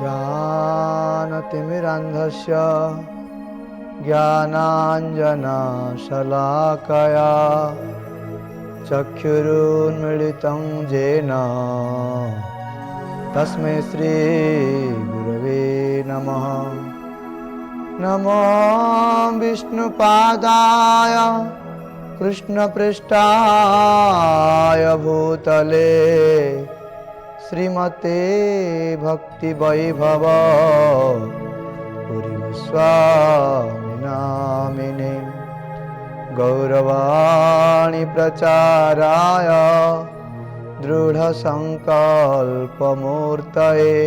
ज्ञानतिमिरान्धस्य ज्ञानाञ्जनशलाकया चक्षुरुन्मीलितं येन तस्मै श्रीगुरवे नमः। नमो विष्णुपादाय कृष्णपृष्ठाय भूतले श्रीमते भक्तिवैभव पुरीगोस्वामी नामिने गौरवाणी प्रचाराय दृढसंकल्पमूर्तये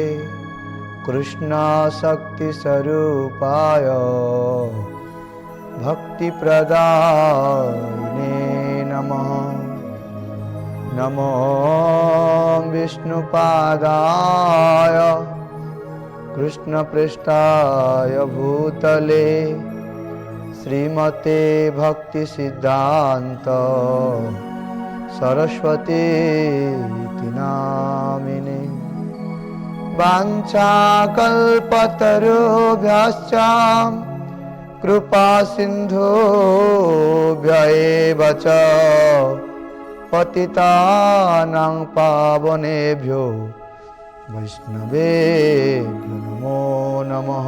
कृष्णशक्तिस्वरूपाय भक्तिप्रदायिने नमः। नमो विष्णुपादाय कृष्णपृष्ठाय भूतले श्रीमते भक्तिसिद्धान्त सरस्वती नामिने वाञ्छाकल्पतरुभ्यश्च कृपासिन्धुभ्य एव च पतितानां पावनेभ्यो वैष्णवेभ्यो नमो नमः।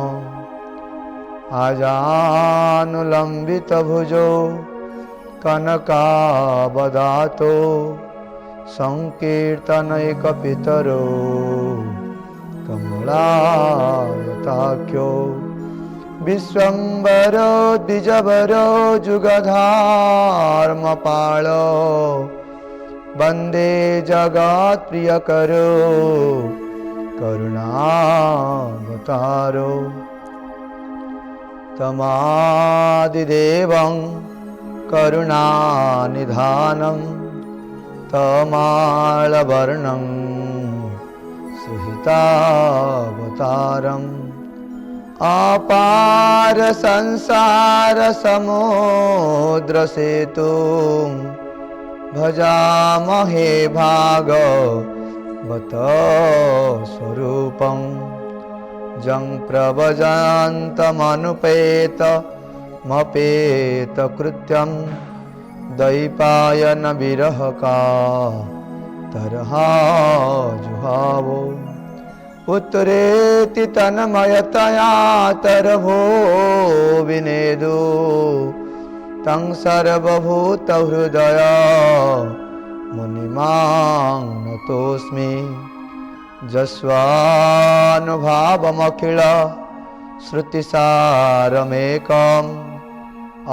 आजानुलम्बितभुजो कनकावदातो संकीर्तनैकपितरो कमलायताख्यो विश्वम्भरो द्विजवरो जुगधर्मपालो वन्दे जगत्प्रियकरो करुणावतारो तमादिदेवं करुणानिधानं तमालवर्णं सुहितावतारम् अपार संसार समुद्र सेतुं भजामहे भागवत स्वरूपं जं प्रव्रजन्तमनुपेतमपेतकृत्यं द्वैपायन विरहकातरहा जुहावो उत्तरेति तन्मयतया तरभो विनेदु तं सर्वभूतहृदय मुनिमां नतोऽस्मि। जस्वानुभावमखिल श्रुतिसारमेकम्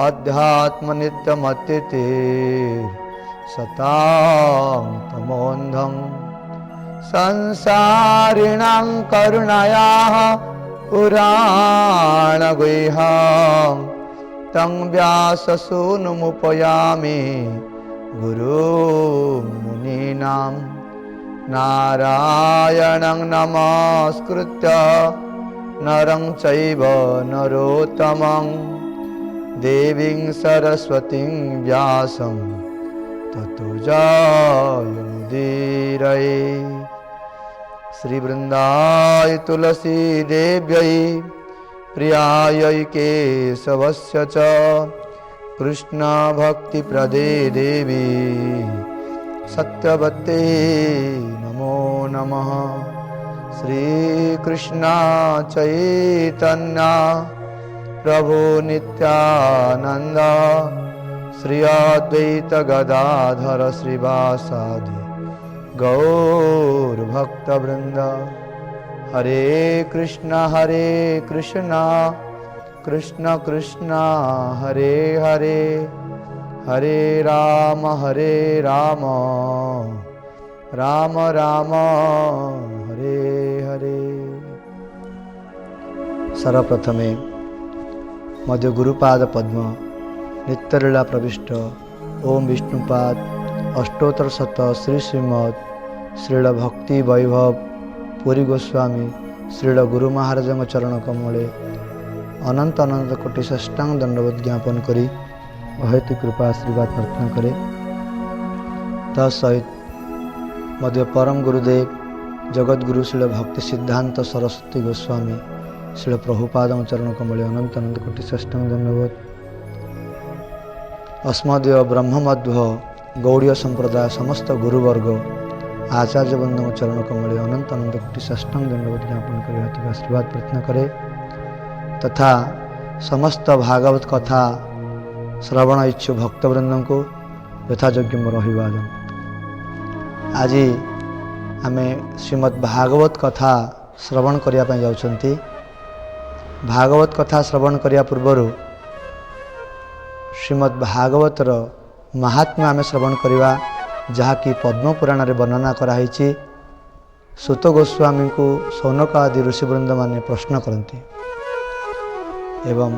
अध्यात्मनित्यमतिथिर्सतां तमोन्धं संसारिणां करुणयाः पुराणगुह्यं तं व्याससूनुमुपयामि गुरुं मुनीनां। नारायणं नमस्कृत्य नरं चैव नरोत्तमं देवीं सरस्वतीं व्यासं ततो जयमुदीरये। श्री वृंदाय तुलसी देव्यै प्रियायै केशवस्य च कृष्ण भक्ति प्रदे देवी सत्यवते नमो नमः। श्री कृष्ण चैतन्य प्रभु नित्यानंद श्री अद्वैत गदाधर श्रीवासादि गौर भक्त वृंद। हरे कृष्ण कृष्ण कृष्ण हरे हरे हरे राम राम राम हरे हरे। सर्वप्रथमे मध्य गुरुपाद पद्म नित्यलीला प्रविष्ट ओम विष्णुपाद अष्टोत्तर शत श्री श्रीमद श्रील भक्ति वैभव पुरी गोस्वामी श्रील गुरु महाराज चरण कमले अनंत अनंत कोटि साष्टांग दंडवत ज्ञापन करी अहेतु कृपा आशीर्वाद प्रार्थना करे। तत्सहित मध्य परम गुरुदेव जगद्गुरु श्रील भक्ति सिद्धांत सरस्वती गोस्वामी श्रील प्रभुपाद चरण कमले अनंत अनंत कोटि साष्टांग धन्यवाद। अस्मदीय ब्रह्ममध्व गौड़ीय संप्रदाय समस्त गुरुवर्ग आचार्य बंधु चरण कमले अनंत अनंत कोटि साष्टांग धन्यवाद ज्ञापन कर आशीर्वाद प्रार्थना करे तथा समस्त भागवत कथा श्रवण इच्छु भक्तवृंद को यथायोग्य मोर अभिवादन। आज आम श्रीमद् भागवत कथा श्रवण करने जाउछंती। भागवत कथा श्रवण करने पूर्वर श्रीमद् भागवतर महात्म्य आम श्रवण करवा जहाँकि पद्म पुराण रे वर्णना कराई। सुत गोस्वामी को सौनक आदि ऋषिवृंद माने प्रश्न करती एवं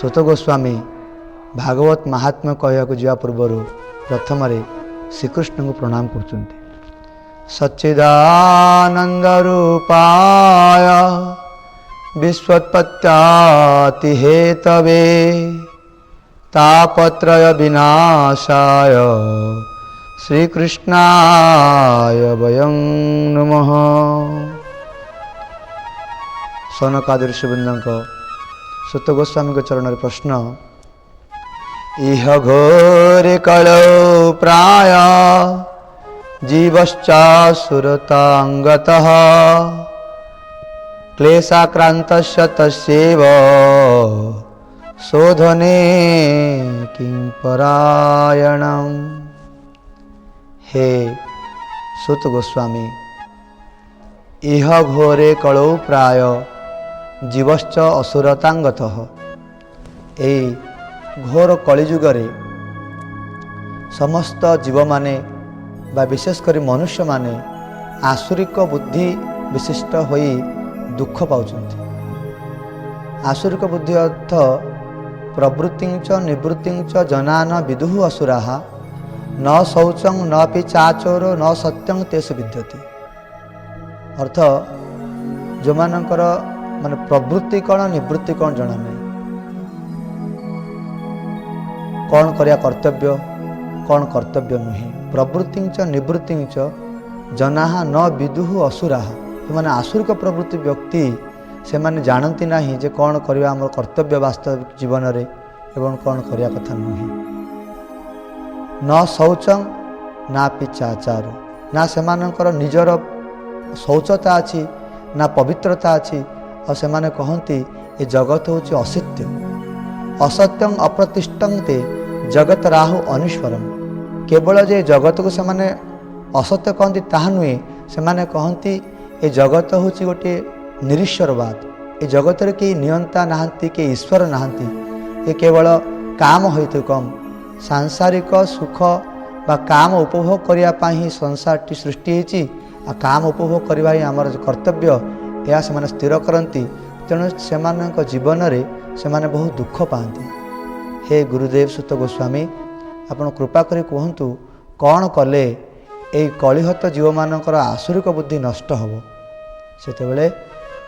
सुत गोस्वामी भागवत महात्म्य कहया जा पूर्वर प्रथम श्रीकृष्ण को प्रणाम करते। सच्चिदानंद रूपाय विश्वोत्पत्त्याति हेतवे तापत्रय विनाशाय श्रीकृष्णाय वयं नमः। सौनकादि ऋषिवृंद सुत गोस्वामी के चरण प्रश्न। इह घोरे कलौ प्राय जीवश्चासुरतांगतः क्लेशाक्रान्तस्य तस्यैव शोधने किं परायणम्। हे सुत गोस्वामी, इह घोरे कलौ प्राय जीवश्च असुरतांगतः। ए घोर कलिजुगरे समस्त जीव माने बा विशेषकर मनुष्य माने आसुरिक बुद्धि विशिष्ट होई दुख पाउछन्ति। आसुरिक बुद्धि अर्थ प्रवृत्तिंच निवृत्तिंच जनान विदुः असुराः न शौचं न पि चाचोरो न सत्यं तेषु विद्यते। अर्थ जो मानकर माने प्रवृत्ति कौन निवृत्ति कौन जना नहीं, कौन करिया कर्तव्य कौन कर्तव्य नुहे। प्रवृत्तिंच निवृत्तिंच जनाः न विदुः असुराः। माने आसुरिक प्रवृत्ति व्यक्ति से माने जानती नहीं जे कौन करिया हमर कर्तव्य वास्तविक जीवन रे एवं कौन करिया कथा नुहे। न शौचं ना पिचाचारो, ना सेमानकर निजर शौचता अछि ना पवित्रता अछि। और सेमाने कहती ये जगत होछि असत्य, असत्यं अप्रतिष्ठं ते जगत राहु अनिश्वरम। केवल जे जगत को सेमाने असत्य कहती ताहा नुहे, सेमाने कहती ये जगत होछि गोटे निरीश्वरवाद। ये जगत रे के नियंता नाहंती, के ईश्वर नाहंती। ये केवल काम होइतु कम सांसारिक सुख बा काम उपभोग करिया ही संसारटी सृष्टि होइछि। आ काम उपभोग करवा ही आमर कर्तव्य या से स्थिर करती। तेणु से जीवन में से बहुत दुख पाती। हे गुरुदेव सुत गोस्वामी, आपण कृपा करी कहतु कौन कले ये कलिहत जीव मानकर आसुरिक बुद्धि नष्ट हम। सेतेबेले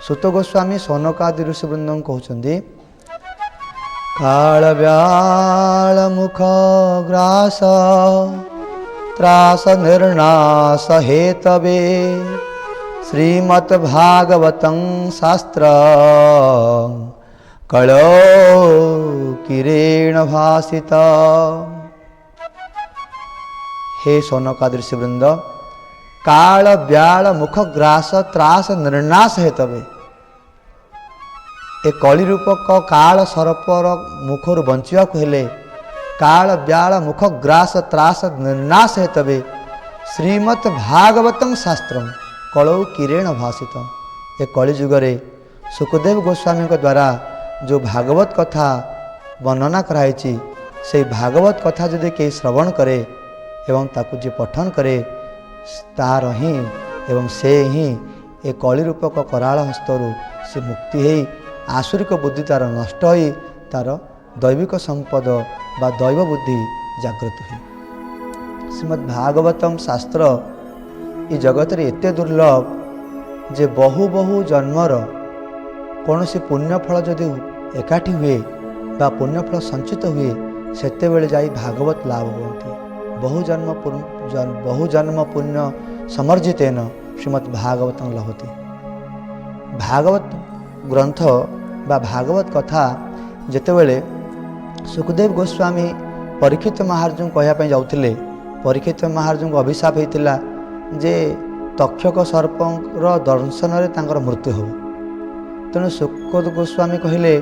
सुत गोस्वामी सौनकादि ऋषिवृंद कहते काल व्याल मुख ग्रास त्रास निर्नाश हेतवे श्रीमद् भागवतं शास्त्र कलो किरेण भासित। हे सौनकादि ऋषिवृंद, काल व्याल मुख ग्रास त्रास निर्नाश हेतवे। ए कली रूपक काल सरपर मुखर बंचिया हेले काल व्याल मुख ग्रास त्रास निर्नाश हेतवे श्रीमद् भागवतं शास्त्रम कलौ किरेण भासित। ए कलिजुगरे सुखदेव गोस्वामी द्वारा जो भागवत कथा वर्णना कराई, से भागवत कथा यदि कई श्रवण करे एवं ताकु जे पठन करे तार ही एवं से ही ए कली रूपक कराल हस्तरु से मुक्ति है। आसुरिक बुद्धि तार नष्ट हो तार दैविक संपद बा दैव बुद्धि जागृत हुए। श्रीमद् भागवतम शास्त्र ये जगत रे एते दुर्लभ जे बहु बहु जन्मर कौन सी पुण्यफल जदि एकाठी हुए बा पुण्यफल संचित हुए सेते बेले जाई भागवत लाभ होती। बहु जन्म पुण्य समर्जितेन श्रीमद् भागवतं लभते। भागवत ग्रंथ बा भागवत कथा जेतेबेले सुखदेव गोस्वामी परीक्षित महाराज को कहवाई जाते, परीक्षित महाराज को अभिशाप होता जे तक्षक सर्पर दर्शन में मृत्यु हो। तेणु सुखदेव गोस्वामी कहले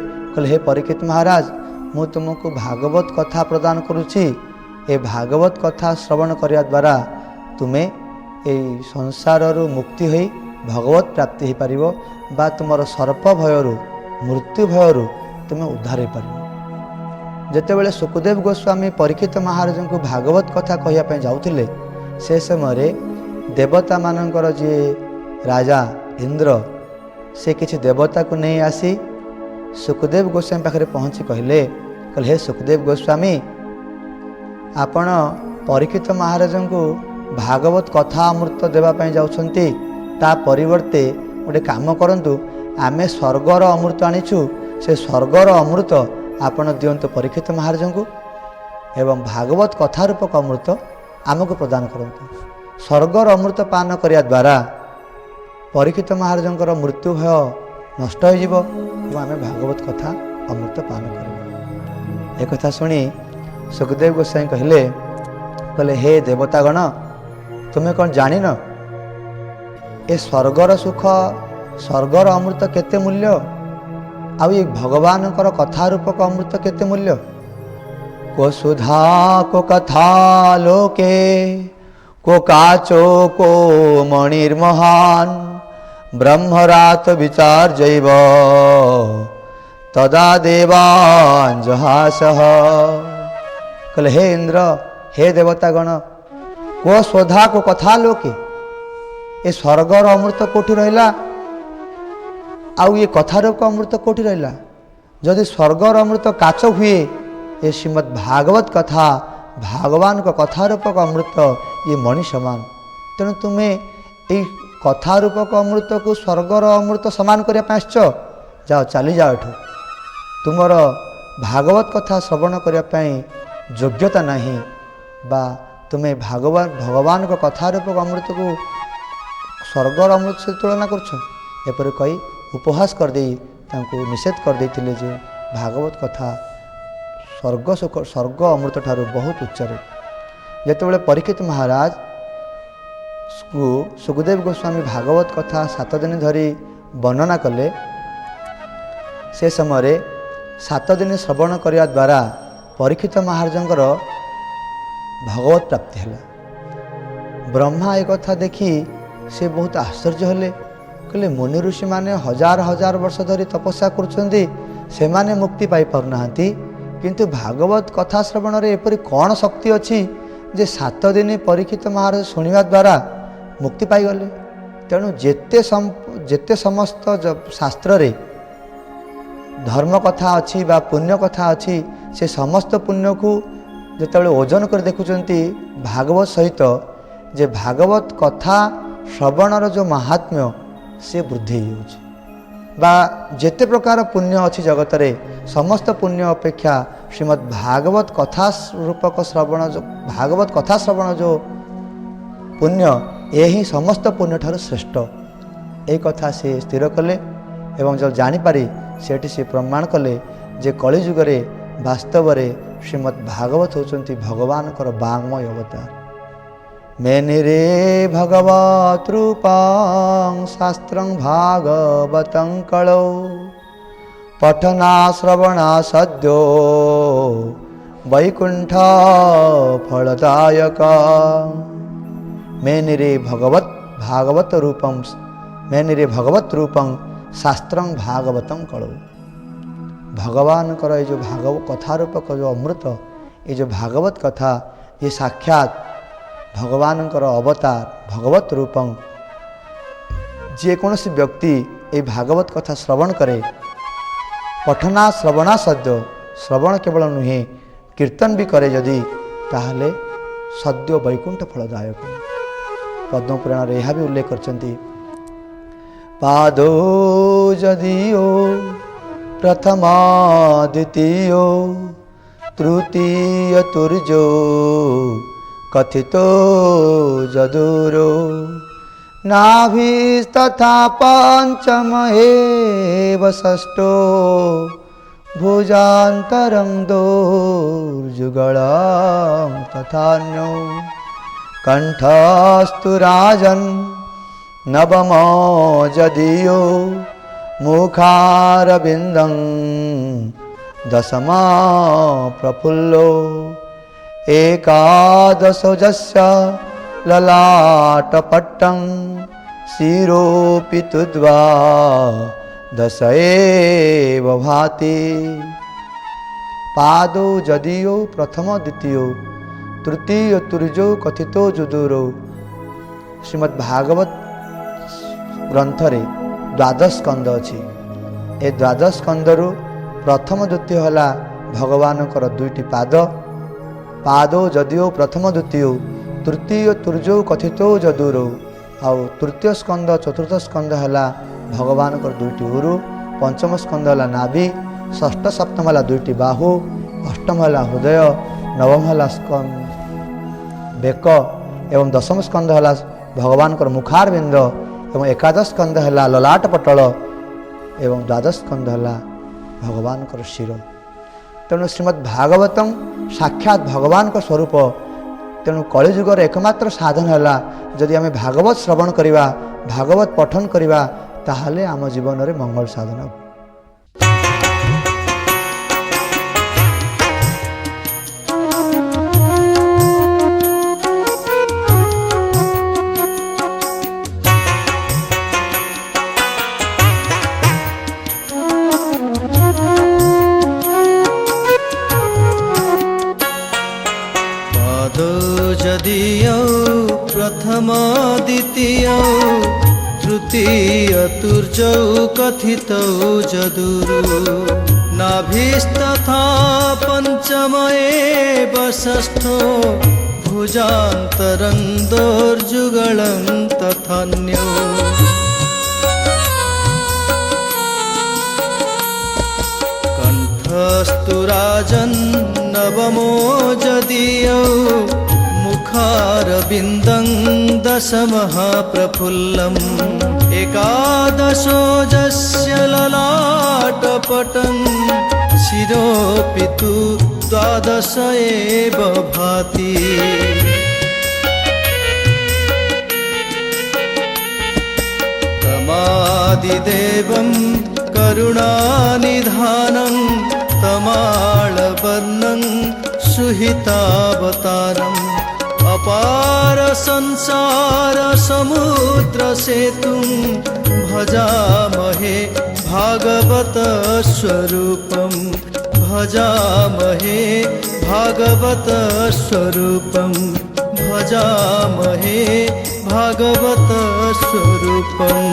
हे परीक्षित महाराज, मु तुमको भागवत कथा प्रदान करुच्ची। ए भागवत कथा श्रवण करने द्वारा तुम्हें ए संसार मुक्ति हो भगवत प्राप्ति हो पार बा तुमर सर्प भयर मृत्यु भयर तुम्हें उद्धार हो पार। जेतेबेले सुखदेव गोस्वामी परीक्षित महाराज को भागवत कथा कहवाई जाते से समय देवता मानकर जी राजा इंद्र से किसी देवता को नहीं आसी सुखदेव गोस्वामी पाखे पहुँची कहले हे सुखदेव गोस्वामी, आपण परीक्षित महाराज को भागवत कथा अमृत देवाई जाउछंती, ता परिवर्ते गोटे काम करंतु, आमे स्वर्गर अमृत आनीचु, से स्वर्गर अमृत आपण दियंतु परीक्षित महाराज को एवं भागवत कथा रूपक अमृत आमको प्रदान करंतु। स्वर्गर अमृत पान करिया द्वारा परीक्षित महाराज मृत्यु भय नष्ट हो जिवो एवं आमे भागवत कथा अमृत पान करूँ। एक कथा शुणी सुखदेव गोस्वामी कहले हे देवतागण, तुम्हें कौन जान ए स्वर्गर सुख स्वर्गर अमृत केते मूल्य आउ ये भगवान कथा रूपक अमृत केते मूल्य। को सुधा को कथा लोके को काचो को मणिर्महान ब्रह्मरात विचार जैव तदा देवान जहासह। कहले हे इंद्र, हे देवतागण, को स्वधा को कथा लोके ये स्वर्गर अमृत कोठी रहिला आउ ये कथार को अमृत कोठी रहिला। जदि स्वर्गर अमृत काच हुए ये श्रीमद् भागवत कथा भगवान को कथा रूपक अमृत ये मणि समान। तेणु तुम्हें ये कथा रूपक अमृत को स्वर्गर अमृत समान करने जाओ, चली जाओ एठू। तुमर भागवत कथा श्रवण करने योग्यता नहीं बा तुम्हें भगवान को कथा रूपक अमृत को स्वर्गर अमृत से तुलना कर कही उपहास करदे निषेध कर देते जे भागवत कथा स्वर्ग अमृत ठारू बहुत उच्चरे। जेतेबेले परीक्षित महाराज को सुखदेव गोस्वामी भागवत कथा 7 दिन धरी वर्णना कले, से समय 7 दिन श्रवण करने द्वारा परीक्षित महाराज भगवत प्राप्ति है। ब्रह्मा एक कथा देखी से बहुत आश्चर्य हेले, कहले मुनि ऋषि माने हजार हजार वर्ष धरी तपस्या करुछंती, से माने मुक्ति पाई पारना, किंतु भागवत कथा श्रवण रे एपरि कौन शक्ति अच्छी जे 7 दिन परीक्षित महाराज शुणा द्वारा मुक्ति पाई गले। तेणु जेते समस्त शास्त्र रे धर्म कथा अच्छी बा पुण्य कथा अच्छी, से समस्त पुण्य को जिते ओजन कर देखुंट भागवत सहित जे भागवत कथा श्रवणर जो महात्म्य से वृद्धि बा जेते प्रकार पुण्य अच्छी जगत रे समस्त पुण्य अपेक्षा श्रीमद् भागवत कथा रूपक श्रवण जो भागवत कथा श्रवण जो पुण्य यही समस्त पुण्य ठार श्रेष्ठ। एक कथा से स्थिर कले एवं जो जानीपारी सेठी से प्रमाण कले जे कलिजुग रे वास्तव रे श्रीमद् भागवत होचंती भगवान कर वाङ्मय अवतार। मेनिरे भगवत रूपं शास्त्रं भागवतं कलौ पठना श्रवणा सद्यो वैकुंठ फलदायक। मेनिरे भागवत रूपं शास्त्रं भागवतं कलौ। भगवान कर ये जो भागवत कथा रूपक जो अमृत ये जो भागवत कथा ये साक्षात भगवान अवतार भगवत रूपं। जेकोसी व्यक्ति ये भागवत कथा श्रवण करे, पठना श्रवणा सद्य श्रवण केवल नुहे कीर्तन भी करे जदि ताहले सद्य वैकुंठ फलदायक। पद्म पुराण रे यह भी उल्लेख करछंती पादो जदियो प्रथमा द्वितीय तृतीय तुर्यो कथितो जदूरो नाभिस्तथा पंचम एव षष्ठो भुजान्तरं दोर्जुगलं तथान्यो कंठस्तु राजन् नवमो जदीयो मुखारविन्दं दशमा प्रफुल्लो एकादशो यस्य ललाटपट्टं शिरोऽपि तु द्वादश एव भाति। पादो जदीयो प्रथम द्वितीयो तृतीय तुर्यो कथितो जुदुरो। श्रीमद् भागवत ग्रंथरे द्वादश स्कंद अच्छी। ए द्वादश स्कंदरु प्रथम द्वितीय है भगवान दुईटी पाद। पादो जदियो प्रथम द्वितीय तृतीय तुर्यो कथितो जदुरो। आउ तृतीय स्कंद चतुर्थ स्कंद है भगवान दुईटी उरु। पंचम स्कंद है नाभि। षष्ठ सप्तम है दुईटी बाहु। अष्टम है हृदय। नवम है बेक एवं दशम स्कंद है भगवान मुखारबिंद एवं एकादश स्कंद है ललाट पटल एवं द्वादश स्कंद है भगवान शिर। तेणु श्रीमद् भागवतम साक्षात भगवान स्वरूप। तेणु कलिजुगर एकमात्र साधन है जदि आम भागवत श्रवण करवा भागवत पठन करवा ताहले आम जीवन में मंगल साधन। प्रथम द्वितीय तृतीय तुर्जौ कथितौ जदुरु। नाभिस्तथा पंचम एव षष्ठो भुजान्तरं दोर्जुगलं तथान्यो। कंठस्तु राजन् नवमो जदीयो मुखारविन्दं दशमः प्रफुल्लम् एकादशो यस्य ललाटपटं शिरोऽपि तु द्वादश एव भाति। तमादिदेवं करुणानिधानं तमालवर्णं सुहितावतारम् अपार संसार समुद्र सेतुं भजामहे भागवत स्वरूपं। भजामहे भागवत स्वरूपं। भजामहे भागवत स्वरूपम्।